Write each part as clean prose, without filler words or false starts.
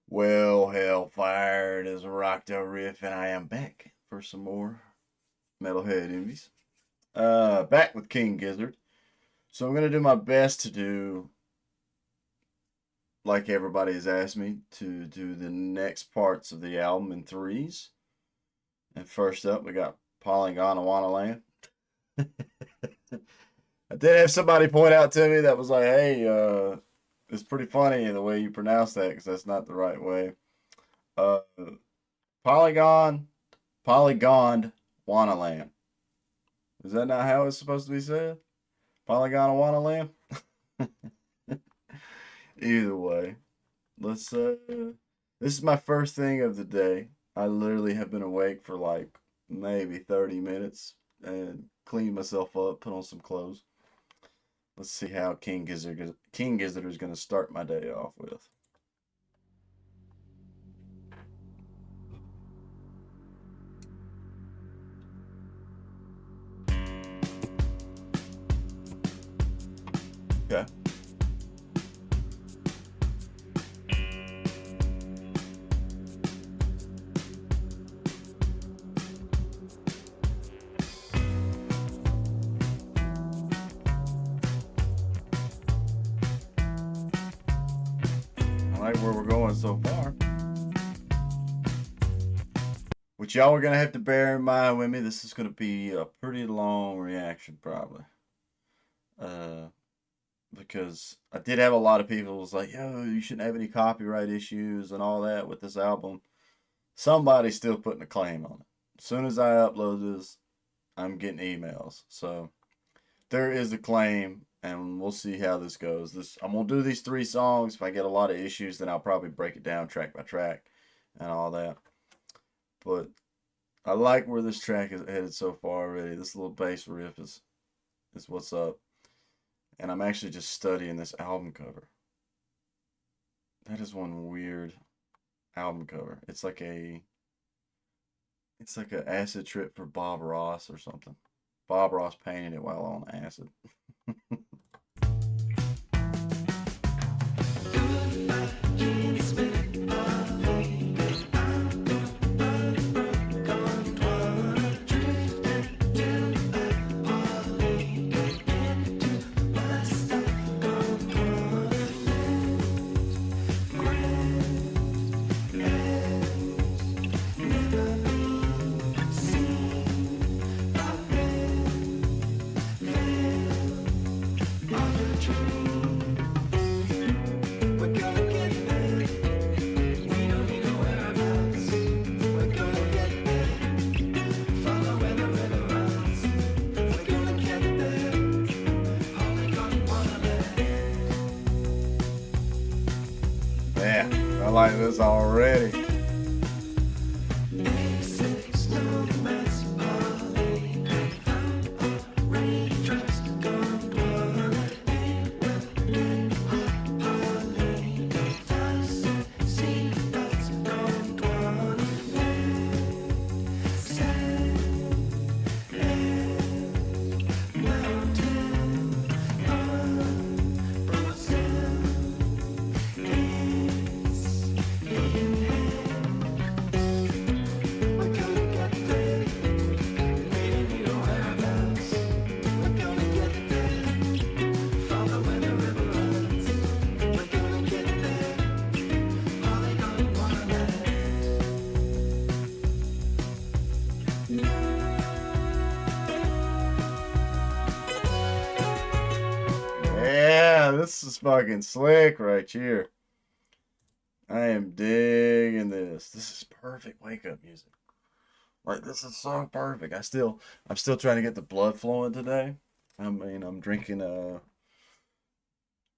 Well, hellfire, it is RockdaRiff, and I am back for some more Metalhead Envies. Back with King Gizzard. So I'm gonna do my best to do like everybody has asked me to do the next parts of the album in threes. And first up, we got Polygandwanaland. I did have somebody point out to me that was like, "Hey, it's pretty funny the way you pronounce that because that's not the right way." Uh, Polygon Polygandwanaland. Is that not how it's supposed to be said? Polygandwanaland? Either way, let's this is my first thing of the day. I literally have been awake for like maybe 30 minutes and cleaned myself up, put on some clothes. Let's see how King Gizzard is going to start my day off with. Okay. I like where we're going so far. Which y'all are gonna have to bear in mind with me. This is gonna be a pretty long reaction, probably. Uh, because I did have a lot of people was like, "Yo, you shouldn't have any copyright issues and all that with this album." Somebody's still putting a claim on it. As soon as I upload this, I'm getting emails. So there is a claim, and we'll see how this goes. I'm gonna do these three songs. If I get a lot of issues, then I'll probably break it down track by track and all that. But I like where this track is headed so far already. This little bass riff is what's up. And I'm actually just studying this album cover. That is one weird album cover. It's like a acid trip for Bob Ross or something. Bob Ross painted it while on acid. Yeah, I like this already. Yeah, this is fucking slick right here. I am digging this. This is perfect wake up music. Like this is so perfect. I'm still trying to get the blood flowing today. I mean, I'm drinking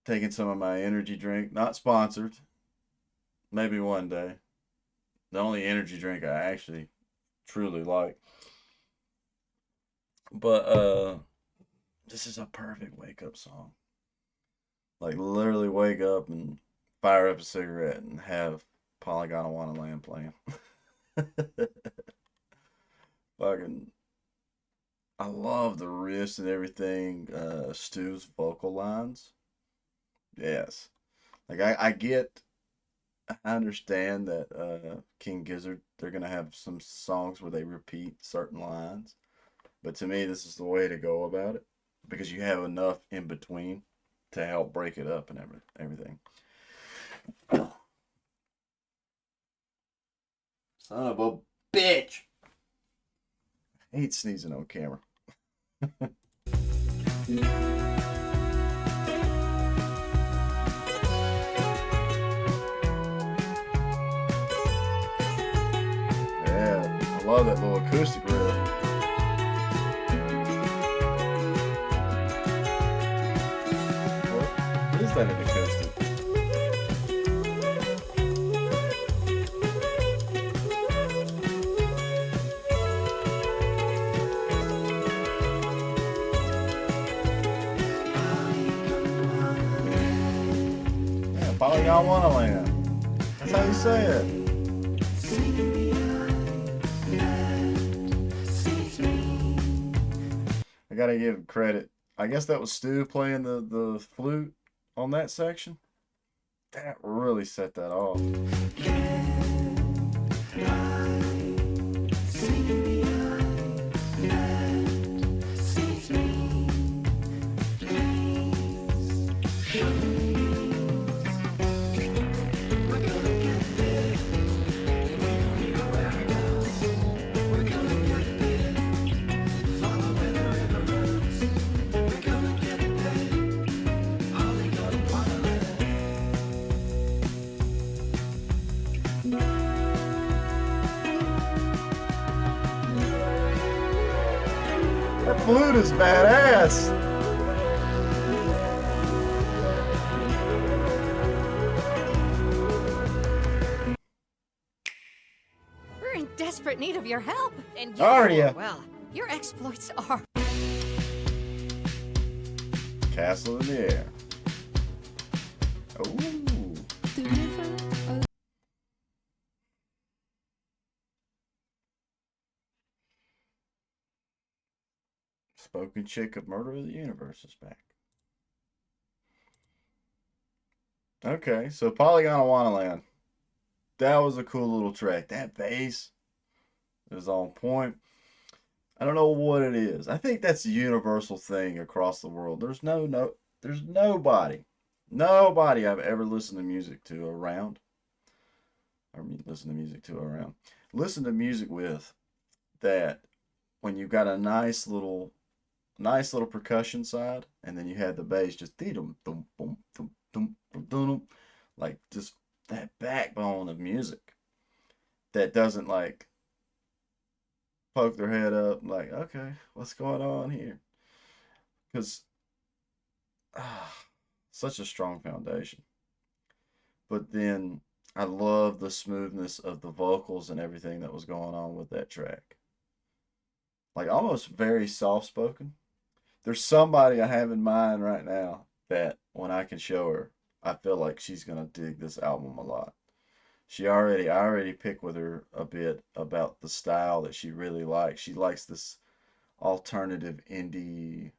taking some of my energy drink, not sponsored. Maybe one day. The only energy drink I actually truly like. But this is a perfect wake up song. Like literally wake up and fire up a cigarette and have Polygandwanaland playing. Fucking, I love the riffs and everything. Stu's vocal lines, yes. Like I get I understand that King Gizzard, they're gonna have some songs where they repeat certain lines, but to me, this is the way to go about it because you have enough in between to help break it up and everything. Son of a bitch! I hate sneezing on camera. Yeah, I love that little acoustic riff. What is that an acoustic? Yeah, Polygandwanaland. That's how you say it. I gotta give credit. I guess that was Stu playing the flute on that section. That really set that off. That flute is badass. We're in desperate need of your help, and you, Are ya? well, your exploits are. Castle in the air. Ooh. Spoken Chick of Murder of the Universe is back. Okay, so Polygandwanaland. That was a cool little track. That bass is on point. I don't know what it is. I think that's a universal thing across the world. There's nobody I've ever listened to music to around. Listen to music with that when you've got a nice little percussion side, and then you had the bass just like just that backbone of music that doesn't like poke their head up like, okay, what's going on here? Because such a strong foundation. But then I love the smoothness of the vocals and everything that was going on with that track. Like almost very soft spoken. There's somebody I have in mind right now that when I can show her, I feel like she's gonna dig this album a lot. I already picked with her a bit about the style that she really likes. She likes this alternative indie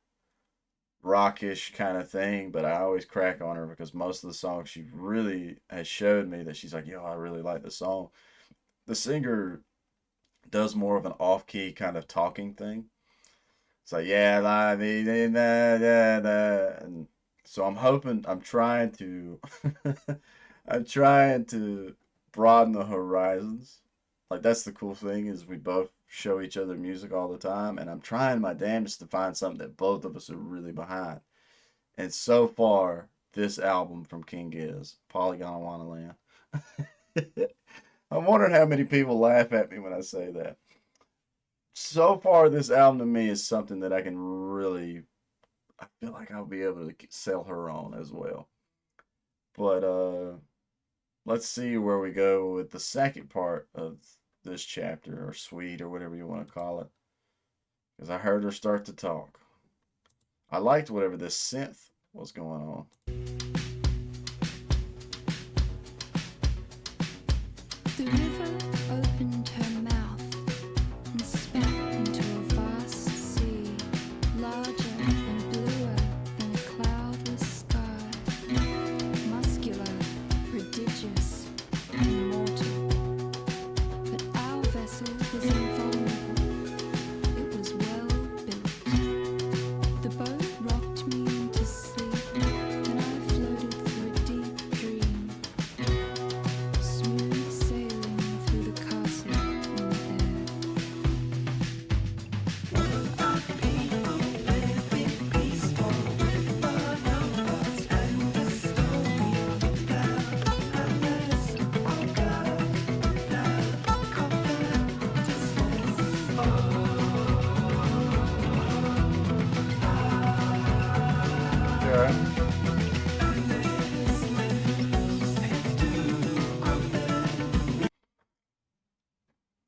rockish kind of thing, but I always crack on her because most of the songs she really has showed me that she's like, yo, I really like the song. The singer does more of an off key kind of talking thing. It's like, yeah, and so I'm trying to, I'm trying to broaden the horizons. Like that's the cool thing is we both show each other music all the time, and I'm trying my damnedest to find something that both of us are really behind. And so far, this album from King Giz, Polygandwanaland. I'm wondering how many people laugh at me when I say that. So far, this album to me is something that I can really, I feel like I'll be able to sell her on as well. But let's see where we go with the second part of this chapter or suite or whatever you want to call it. Because I heard her start to talk. I liked whatever this synth was going on. The river opened her mouth and spat into a vast sea, larger and bluer than a cloudless sky, muscular, prodigious,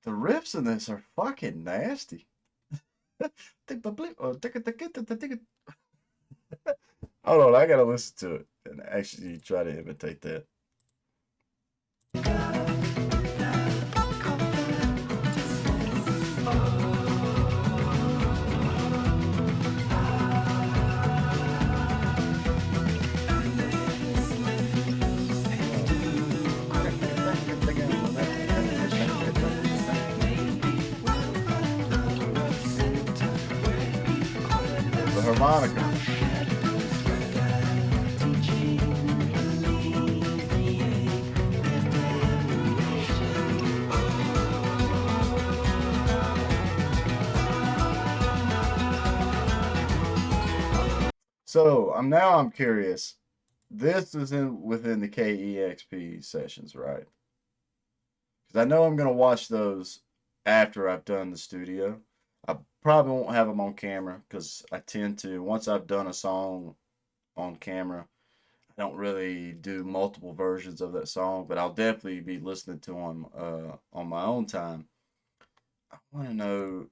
The riffs in this are fucking nasty. Hold on, I gotta listen to it and actually try to imitate that. There's the harmonica. So I'm curious. This is within the KEXP sessions, right? Because I know I'm gonna watch those after I've done the studio. I probably won't have them on camera because I tend to, once I've done a song on camera, I don't really do multiple versions of that song, but I'll definitely be listening to them on my own time. I want to know,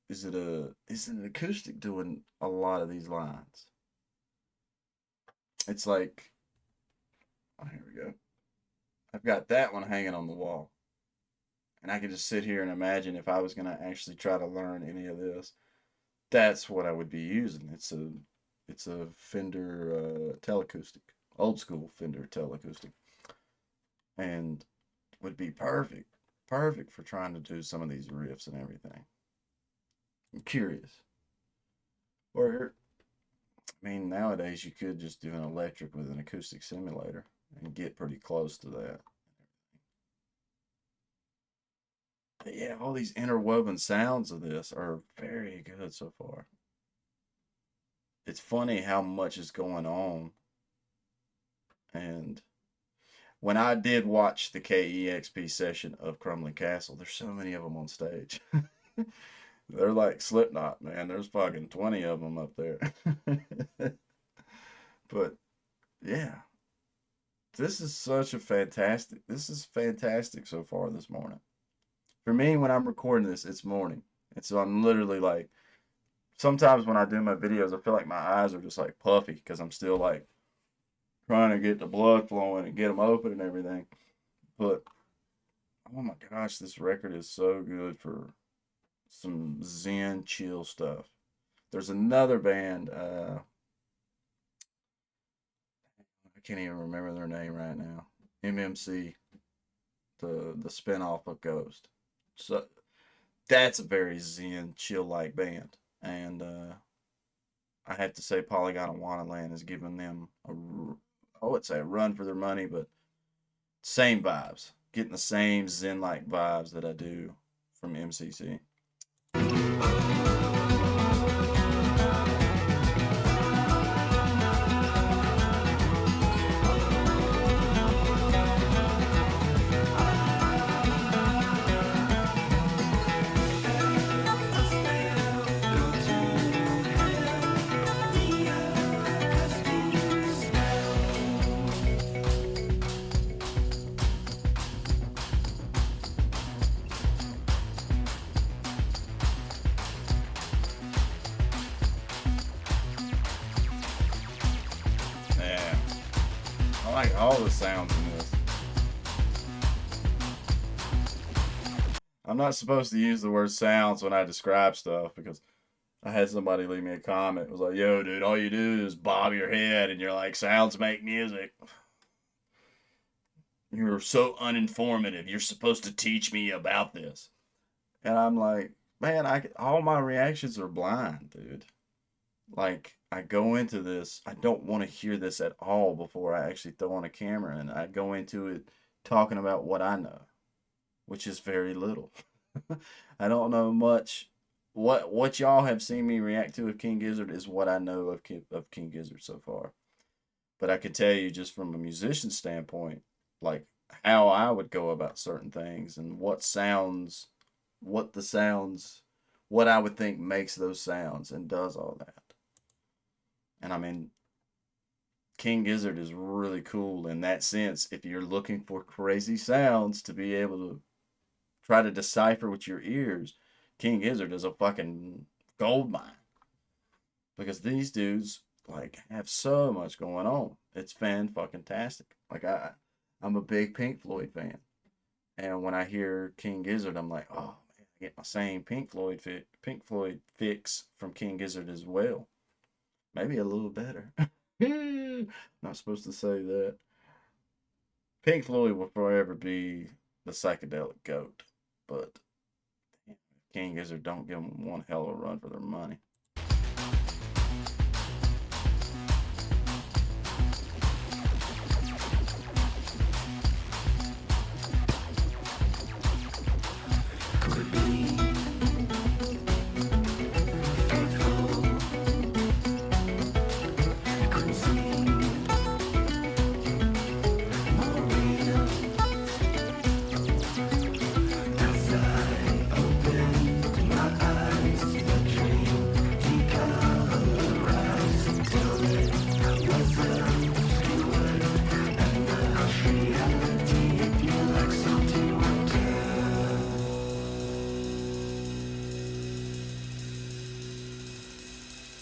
is it an acoustic doing a lot of these lines? It's like, oh, here we go. I've got that one hanging on the wall. And I could just sit here and imagine if I was going to actually try to learn any of this, that's what I would be using. It's a Fender Teleacoustic, old school Fender Teleacoustic, and would be perfect for trying to do some of these riffs and everything. I'm curious. Or, I mean, nowadays you could just do an electric with an acoustic simulator and get pretty close to that. But yeah, all these interwoven sounds of this are very good so far. It's funny how much is going on. And when I did watch the KEXP session of Crumbling Castle, there's so many of them on stage. They're like Slipknot, man. There's fucking 20 of them up there. But yeah, this is fantastic so far this morning. For me, when I'm recording this, it's morning. And so I'm literally like, sometimes when I do my videos, I feel like my eyes are just like puffy because I'm still like trying to get the blood flowing and get them open and everything. But oh my gosh, this record is so good for some zen chill stuff. There's another band, I can't even remember their name right now. MMC, the spinoff of Ghost. So that's a very zen chill like band. And I have to say Polygandwanaland has given them I would say a run for their money, but same vibes. Getting the same zen like vibes that I do from MCC. Yeah, I like all the sounds in this. I'm not supposed to use the word sounds when I describe stuff because I had somebody leave me a comment. It was like, yo, dude, all you do is bob your head and you're like, sounds make music. You're so uninformative. You're supposed to teach me about this. And I'm like, man, all my reactions are blind, dude. Like, I go into this, I don't want to hear this at all before I actually throw on a camera, and I go into it talking about what I know, which is very little. I don't know much. What y'all have seen me react to of King Gizzard is what I know of King Gizzard so far. But I could tell you just from a musician standpoint, like how I would go about certain things and what the sounds, what I would think makes those sounds and does all that. And I mean, King Gizzard is really cool in that sense. If you're looking for crazy sounds to be able to try to decipher with your ears, King Gizzard is a fucking gold mine. Because these dudes like have so much going on. It's fan fucking tastic. Like I'm a big Pink Floyd fan. And when I hear King Gizzard, I'm like, oh man, I get my same Pink Floyd fix from King Gizzard as well. Maybe a little better. Not supposed to say that. Pink Floyd will forever be the psychedelic goat, but King Gizzard don't give them one hell of a run for their money.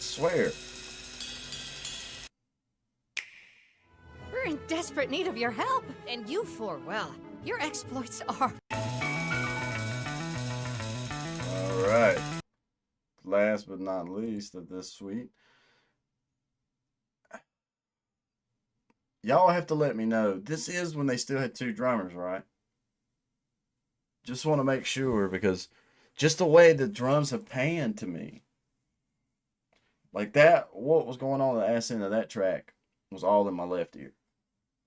Swear. We're in desperate need of your help. And you four, well, your exploits are... Alright. Last but not least of this suite. Y'all have to let me know. This is when they still had two drummers, right? Just want to make sure because just the way the drums have panned to me. Like that, what was going on at the ass end of that track was all in my left ear.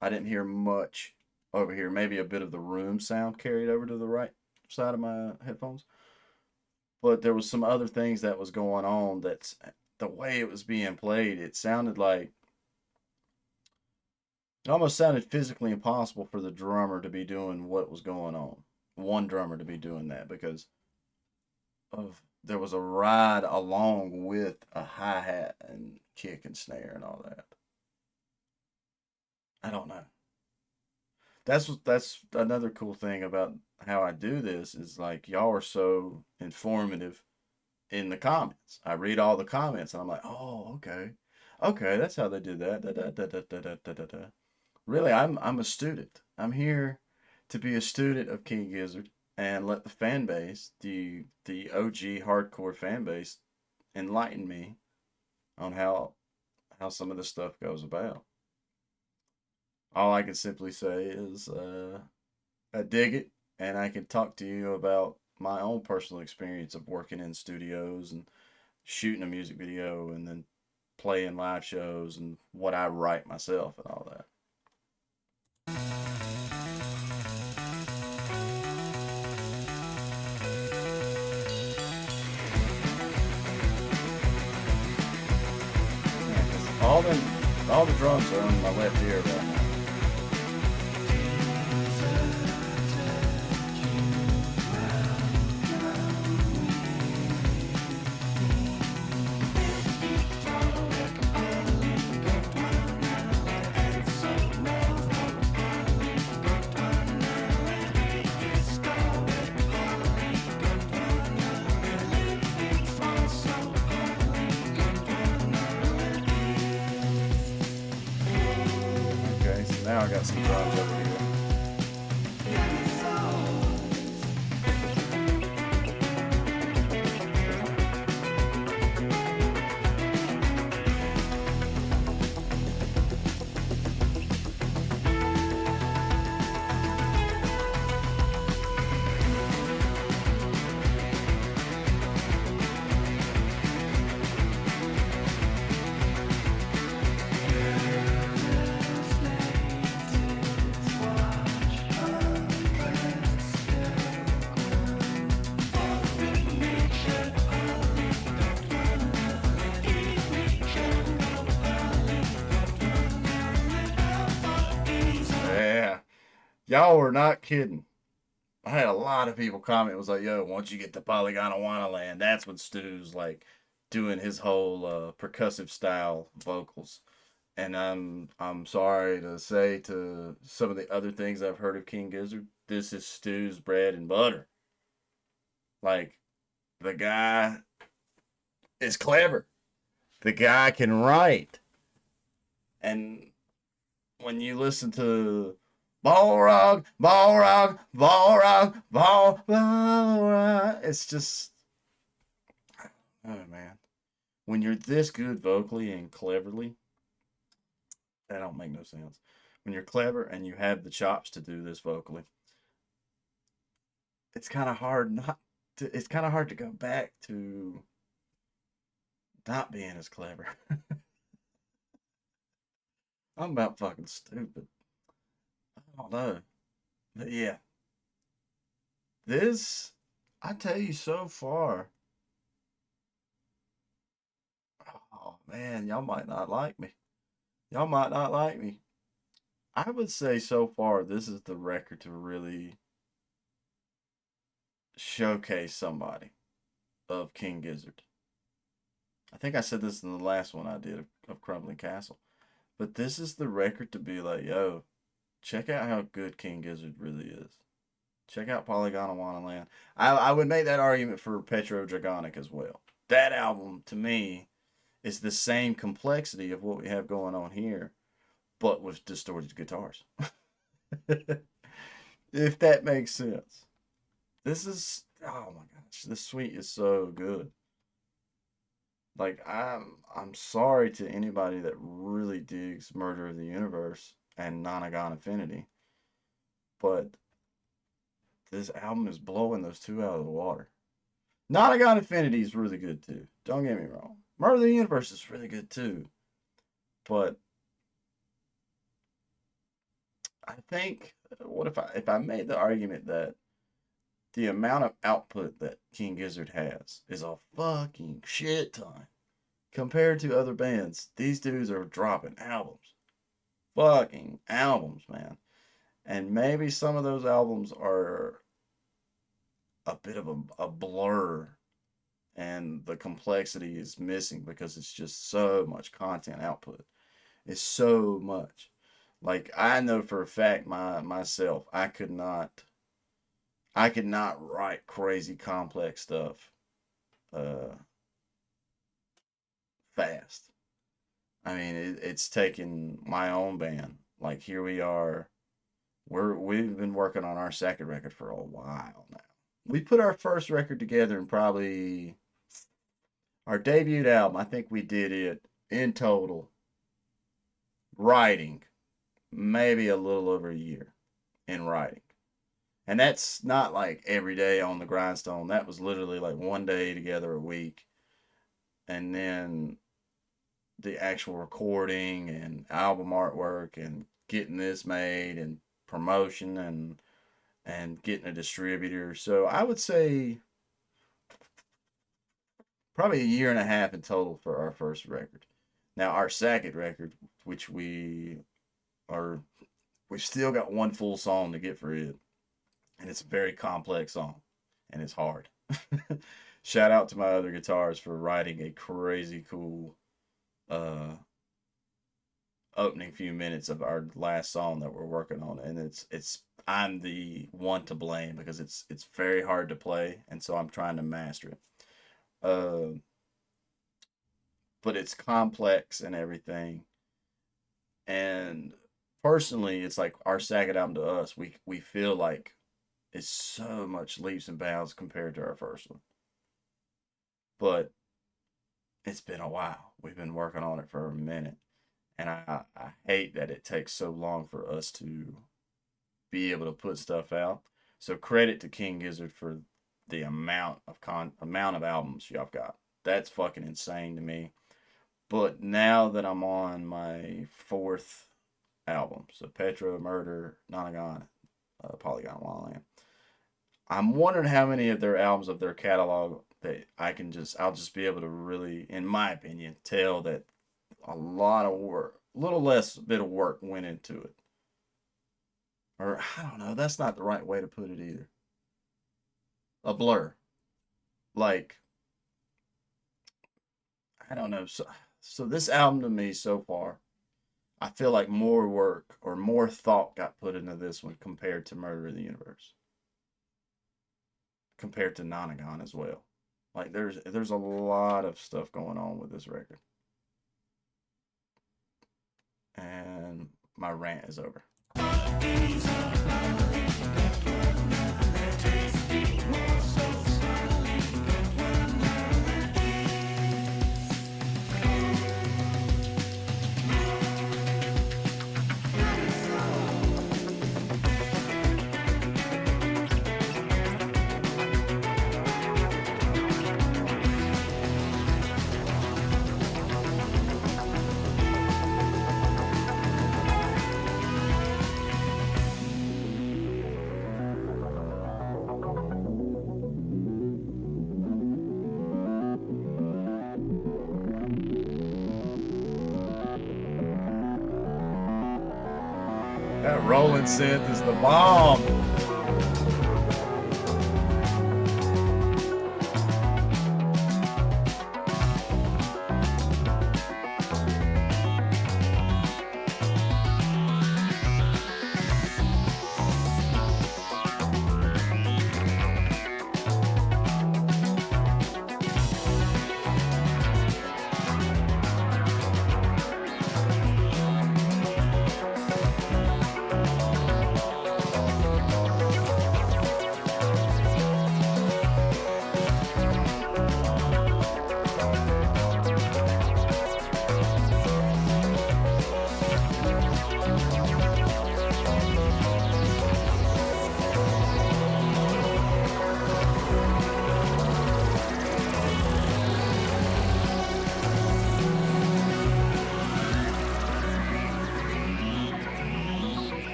I didn't hear much over here. Maybe a bit of the room sound carried over to the right side of my headphones. But there was some other things that was going on that's the way it was being played. It sounded like it almost sounded physically impossible for the drummer to be doing what was going on. One drummer to be doing that because of there was a ride along with a hi-hat and kick and snare and all that. I don't know. That's another cool thing about how I do this is like y'all are so informative in the comments. I read all the comments and I'm like, oh, okay. Okay, that's how they did that. Da, da, da, da, da, da, da, da, da. Really, I'm a student. I'm here to be a student of King Gizzard and let the fan base, the OG hardcore fan base, enlighten me on how some of this stuff goes about. All I can simply say is I dig it, and I can talk to you about my own personal experience of working in studios and shooting a music video and then playing live shows and what I write myself and all that. All the drums are on my left ear right now. Okay, so now I got some drums over here. Yeah, y'all were not kidding. I had a lot of people comment. It was like, "Yo, once you get to Polygandwanaland, that's when Stu's like doing his whole percussive style vocals." And I'm sorry to say to some of the other things I've heard of King Gizzard, this is Stu's bread and butter. Like, the guy is clever. The guy can write. And when you listen to Balrog, Balrog, Balrog, Balrog, it's just, oh man. When you're this good vocally and cleverly, that don't make no sense. When you're clever and you have the chops to do this vocally, it's kind of hard not to, it's kind of hard to go back to not being as clever. I'm about fucking stupid. I don't know. But yeah, this, I tell you so far, oh man, y'all might not like me. Y'all might not like me. I would say so far, this is the record to really showcase somebody of King Gizzard. I think I said this in the last one I did of Crumbling Castle. But this is the record to be like, yo, check out how good King Gizzard really is. Check out Polygandwanaland. I would make that argument for Petro Dragonic as well. That album, to me, is the same complexity of what we have going on here, but with distorted guitars. If that makes sense. This is, oh my gosh, this suite is so good. Like, I'm sorry to anybody that really digs Murder of the Universe and Nonagon Infinity, but this album is blowing those two out of the water. Nonagon Infinity is really good too. Don't get me wrong. Murder of the Universe is really good too. But I think, what if I made the argument that the amount of output that King Gizzard has is a fucking shit ton compared to other bands. These dudes are dropping albums. Fucking albums, man. And maybe some of those albums are a bit of a blur and the complexity is missing because it's just so much content output. It's so much. Like I know for a fact myself, I could not write crazy complex stuff uh fast. I mean, it's taken my own band. Like here we are, we've been working on our second record for a while now. We put our first record together in probably our debut album. I think we did it in total writing maybe a little over a year in writing. And that's not like every day on the grindstone. That was literally like one day together a week. And then the actual recording and album artwork and getting this made and promotion and getting a distributor. So I would say probably a year and a half in total for our first record. Now our second record, which are we've still got one full song to get for it, and it's a very complex song, and it's hard. Shout out to my other guitars for writing a crazy cool uh, opening few minutes of our last song that we're working on, and it's I'm the one to blame because it's very hard to play, and so I'm trying to master it. Uh, but it's complex and everything, and personally, it's like our second album to us, we feel like it's so much leaps and bounds compared to our first one. But it's been a while. We've been working on it for a minute. And I hate that it takes so long for us to be able to put stuff out. So credit to King Gizzard for the amount of albums y'all got. That's fucking insane to me. But now that I'm on my fourth album, so Petra, Murder, Nonagon, Polygandwanaland, I'm wondering how many of their albums of their catalog that I'll just be able to really, in my opinion, tell that a lot of work, a little less bit of work went into it. Or I don't know, that's not the right way to put it either. A blur. Like, I don't know. So this album to me so far, I feel like more work or more thought got put into this one compared to Murder of the Universe. compared to Nonagon as well. Like there's a lot of stuff going on with this record. And my rant is over. That rolling synth is the bomb.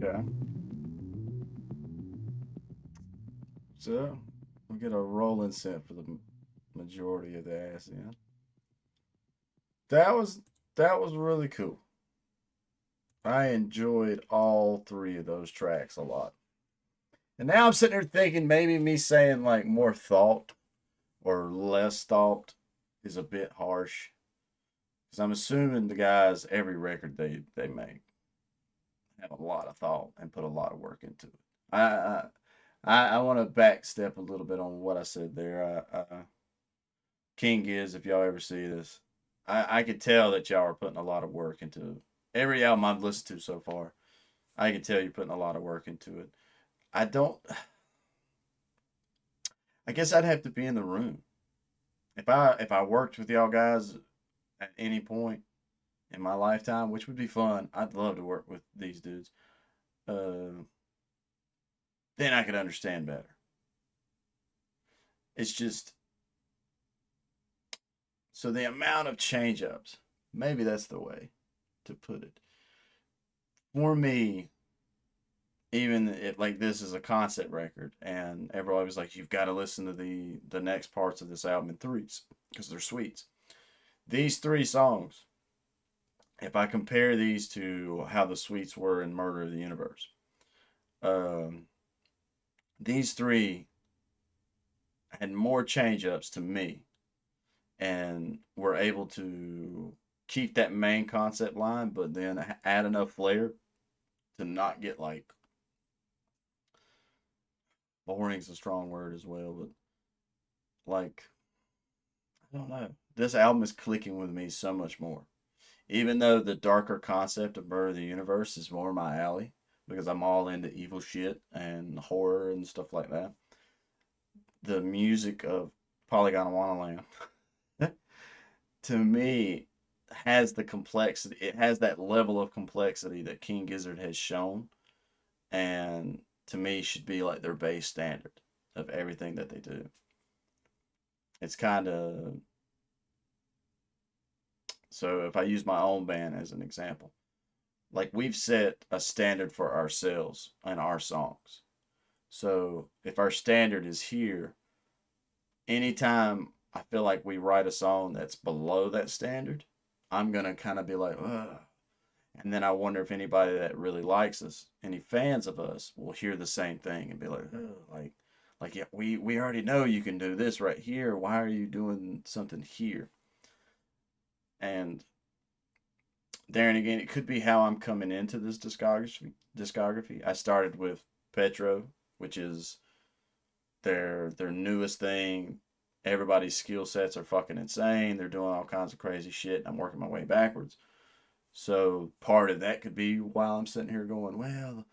Okay. So we get a rolling synth for the majority of the ass in. That was really cool. I enjoyed all three of those tracks a lot. And now I'm sitting here thinking maybe me saying like more thought or less thought is a bit harsh. Because I'm assuming the guys, every record they make, have a lot of thought and put a lot of work into it. I want to backstep a little bit on what I said there. King Giz, if y'all ever see this, I could tell that y'all are putting a lot of work into every album I've listened to so far. I can tell you're putting a lot of work into it. I don't. I guess I'd have to be in the room. If I worked with y'all guys at any point in my lifetime, which would be fun, I'd love to work with these dudes. Then I could understand better. It's just so the amount of change ups. Maybe that's the way to put it. For me, even if like this is a concept record and everybody was like, you've got to listen to the next parts of this album in threes because they're sweets. These three songs, if I compare these to how the sweets were in Murder of the Universe, these three had more change ups to me and were able to keep that main concept line, but then add enough flair to not get like boring is a strong word as well, but like I don't know. This album is clicking with me so much more. Even though the darker concept of Murder of the Universe is more my alley because I'm all into evil shit and horror and stuff like that. The music of Polygandwanaland to me has the complexity. It has that level of complexity that King Gizzard has shown, and to me should be like their base standard of everything that they do. It's kind of so if I use my own band as an example, like we've set a standard for ourselves and our songs. So if our standard is here, anytime I feel like we write a song that's below that standard, I'm gonna kind of be like, ugh. And then I wonder if anybody that really likes us, any fans of us, will hear the same thing and be like, ugh, like yeah, we already know you can do this right here. Why are you doing something here? And there and again, it could be how I'm coming into this discography. I started with Petro, which is their newest thing. Everybody's skill sets are fucking insane. They're doing all kinds of crazy shit. I'm working my way backwards. So part of that could be while I'm sitting here going, well,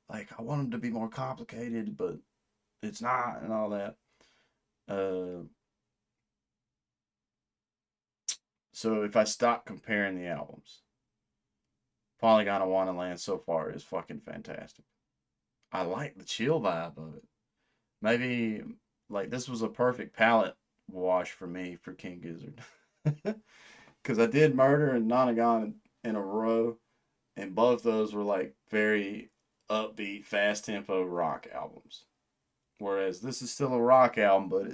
like I want them to be more complicated, but it's not, and all that. Uh, so if I stop comparing the albums, Polygandwanaland so far is fucking fantastic. I like the chill vibe of it. Maybe like this was a perfect palette wash for me for King Gizzard. Because I did Murder and Nonagon in a row, and both those were like very upbeat, fast tempo rock albums. Whereas this is still a rock album, but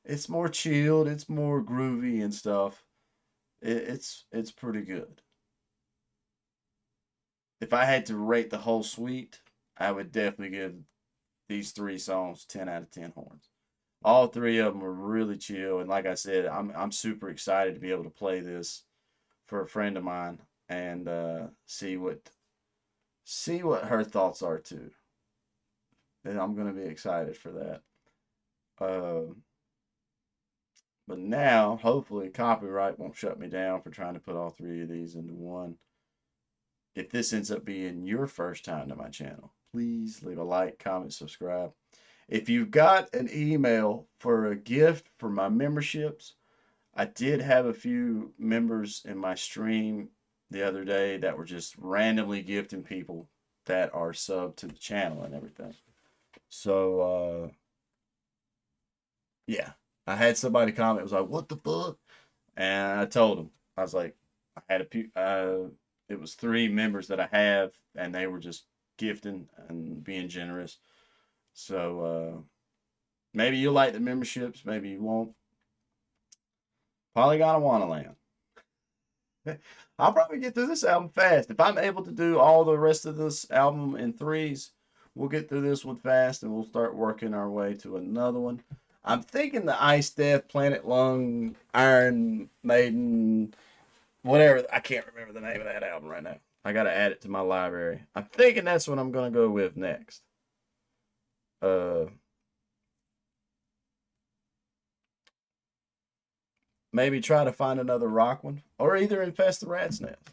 it's more chilled, it's more groovy and stuff. It's pretty good. If I had to rate the whole suite, I would definitely give these three songs 10 out of 10 horns. All three of them are really chill, and like I said, I'm super excited to be able to play this for a friend of mine and see what her thoughts are too. And I'm gonna be excited for that. Uh, but now, hopefully, copyright won't shut me down for trying to put all three of these into one. If this ends up being your first time to my channel, please leave a like, comment, subscribe. If you've got an email for a gift for my memberships, I did have a few members in my stream the other day that were just randomly gifting people that are sub to the channel and everything. So, yeah, I had somebody comment, was like, what the fuck? And I told them, I was like, I had it was three members that I have, and they were just gifting and being generous. So, maybe you'll like the memberships, maybe you won't. Polygandwanaland. I'll probably get through this album fast. If I'm able to do all the rest of this album in threes, we'll get through this one fast and we'll start working our way to another one. I'm thinking the Ice Death, Planet Lung, Iron Maiden, whatever. I can't remember the name of that album right now. I got to add it to my library. I'm thinking that's what I'm going to go with next. Maybe try to find another rock one, or either Infest the Rat's Nest.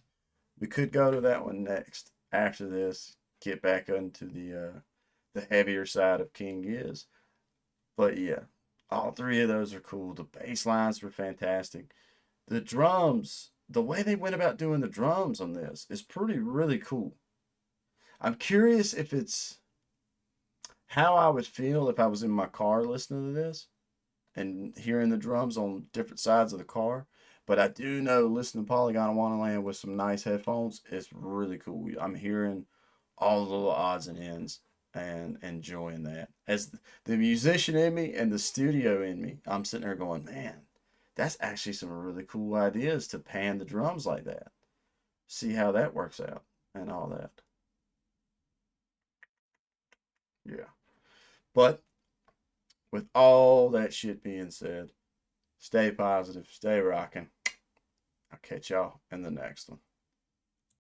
We could go to that one next. After this, get back into the heavier side of King Giz. But yeah, all three of those are cool. The bass lines were fantastic. The drums, the way they went about doing the drums on this is really cool. I'm curious if it's how I would feel if I was in my car listening to this and hearing the drums on different sides of the car. But I do know listening to Polygandwanaland with some nice headphones is really cool. I'm hearing all the little odds and ends and enjoying that. As the musician in me and the studio in me, I'm sitting there going, man, that's actually some really cool ideas to pan the drums like that. See how that works out and all that. Yeah. But with all that shit being said, stay positive, stay rocking. I'll catch y'all in the next one.